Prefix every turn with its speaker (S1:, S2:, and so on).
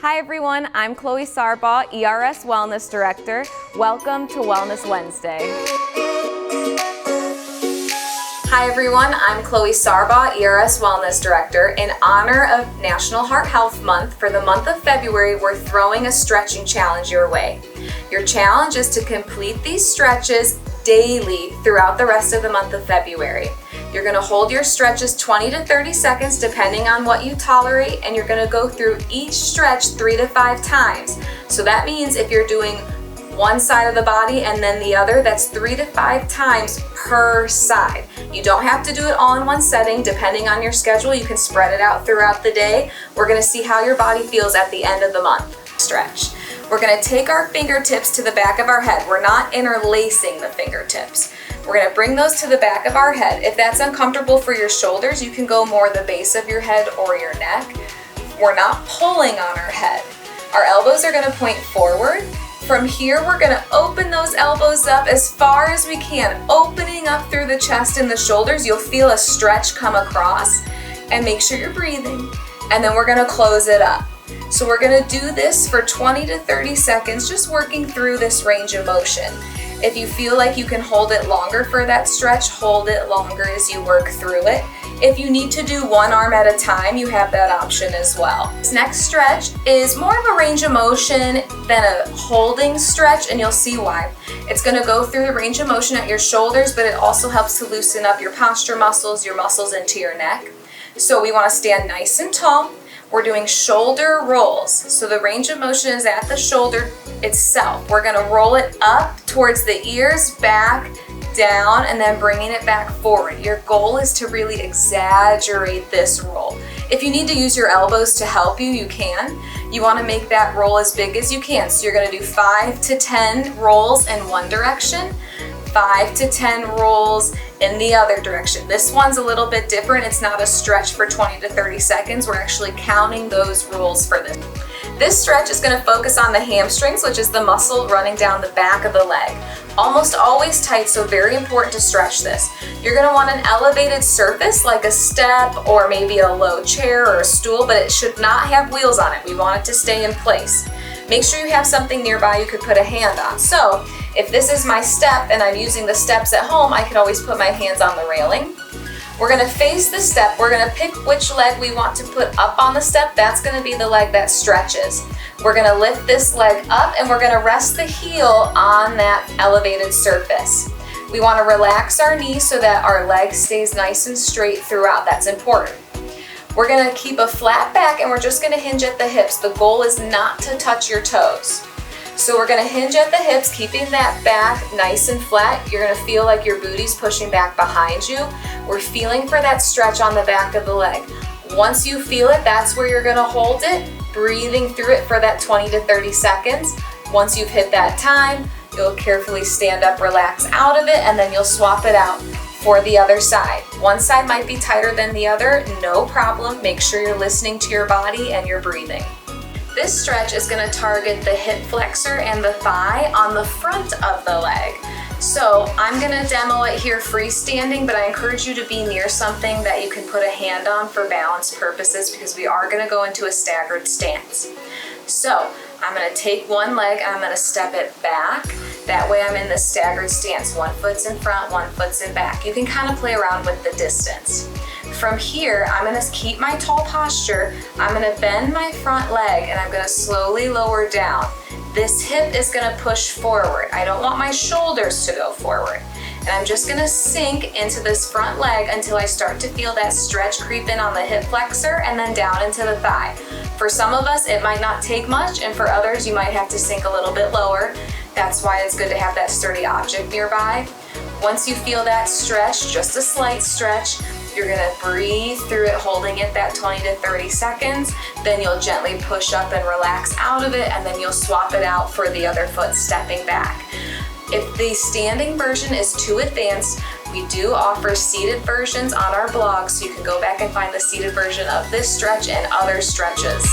S1: Hi everyone, I'm Chloe Sarbaugh, ERS Wellness Director. Welcome to Wellness Wednesday. Hi everyone, I'm Chloe Sarbaugh, ERS Wellness Director. In honor of National Heart Health Month, for the month of February, we're throwing a stretching challenge your way. Your challenge is to complete these stretches daily throughout the rest of the month of February. You're going to hold your stretches 20 to 30 seconds depending on what you tolerate, and you're going to go through each stretch 3 to 5 times. So that means if you're doing one side of the body and then the other, that's 3 to 5 times per side. You don't have to do it all in one setting. Depending on your schedule, you can spread it out throughout the day. We're going to see how your body feels at the end of the month. Stretch. We're going to take our fingertips to the back of our head. We're not interlacing the fingertips. We're going to bring those to the back of our head. If that's uncomfortable for your shoulders, you can go more the base of your head or your neck. We're not pulling on our head. Our elbows are going to point forward. From here, we're going to open those elbows up as far as we can, opening up through the chest and the shoulders. You'll feel a stretch come across, and make sure you're breathing. And then we're going to close it up. So we're going to do this for 20 to 30 seconds, just working through this range of motion. If you feel like you can hold it longer for that stretch, hold it longer as you work through it. If you need to do one arm at a time, you have that option as well. This next stretch is more of a range of motion than a holding stretch, and you'll see why. It's going to go through the range of motion at your shoulders, but it also helps to loosen up your posture muscles, your muscles into your neck. So we want to stand nice and tall. We're doing shoulder rolls. So the range of motion is at the shoulder itself. We're going to roll it up towards the ears, back, down, and then bringing it back forward. Your goal is to really exaggerate this roll. If you need to use your elbows to help you, you can. You want to make that roll as big as you can. So you're going to do 5 to 10 rolls in one direction, 5 to 10 rolls in the other direction. This one's a little bit different. It's not a stretch for 20 to 30 seconds. We're actually counting those rolls for this. This stretch is going to focus on the hamstrings, which is the muscle running down the back of the leg. Almost always tight, so very important to stretch this. You're going to want an elevated surface like a step or maybe a low chair or a stool, but it should not have wheels on it. We want it to stay in place. Make sure you have something nearby you could put a hand on. So if this is my step and I'm using the steps at home, I can always put my hands on the railing. We're going to face the step. We're going to pick which leg we want to put up on the step. That's going to be the leg that stretches. We're going to lift this leg up and we're going to rest the heel on that elevated surface. We want to relax our knee so that our leg stays nice and straight throughout. That's important. We're going to keep a flat back and we're just going to hinge at the hips. The goal is not to touch your toes. So we're going to hinge at the hips, keeping that back nice and flat. You're going to feel like your booty's pushing back behind you. We're feeling for that stretch on the back of the leg. Once you feel it, that's where you're going to hold it, breathing through it for that 20 to 30 seconds. Once you've hit that time, you'll carefully stand up, relax out of it, and then you'll swap it out for the other side. One side might be tighter than the other, no problem. Make sure you're listening to your body and you're breathing. This stretch is going to target the hip flexor and the thigh on the front of the leg. So I'm going to demo it here freestanding, but I encourage you to be near something that you can put a hand on for balance purposes, because we are going to go into a staggered stance. So I'm going to take one leg and I'm going to step it back. That way I'm in the staggered stance. One foot's in front, one foot's in back. You can kind of play around with the distance. From here, I'm going to keep my tall posture. I'm going to bend my front leg and I'm going to slowly lower down. This hip is going to push forward. I don't want my shoulders to go forward. And I'm just going to sink into this front leg until I start to feel that stretch creep in on the hip flexor and then down into the thigh. For some of us, it might not take much, and for others, you might have to sink a little bit lower. That's why it's good to have that sturdy object nearby. Once you feel that stretch, just a slight stretch, you're going to breathe through it, holding it that 20 to 30 seconds. Then you'll gently push up and relax out of it, and then you'll swap it out for the other foot stepping back. If the standing version is too advanced, we do offer seated versions on our blog, so you can go back and find the seated version of this stretch and other stretches.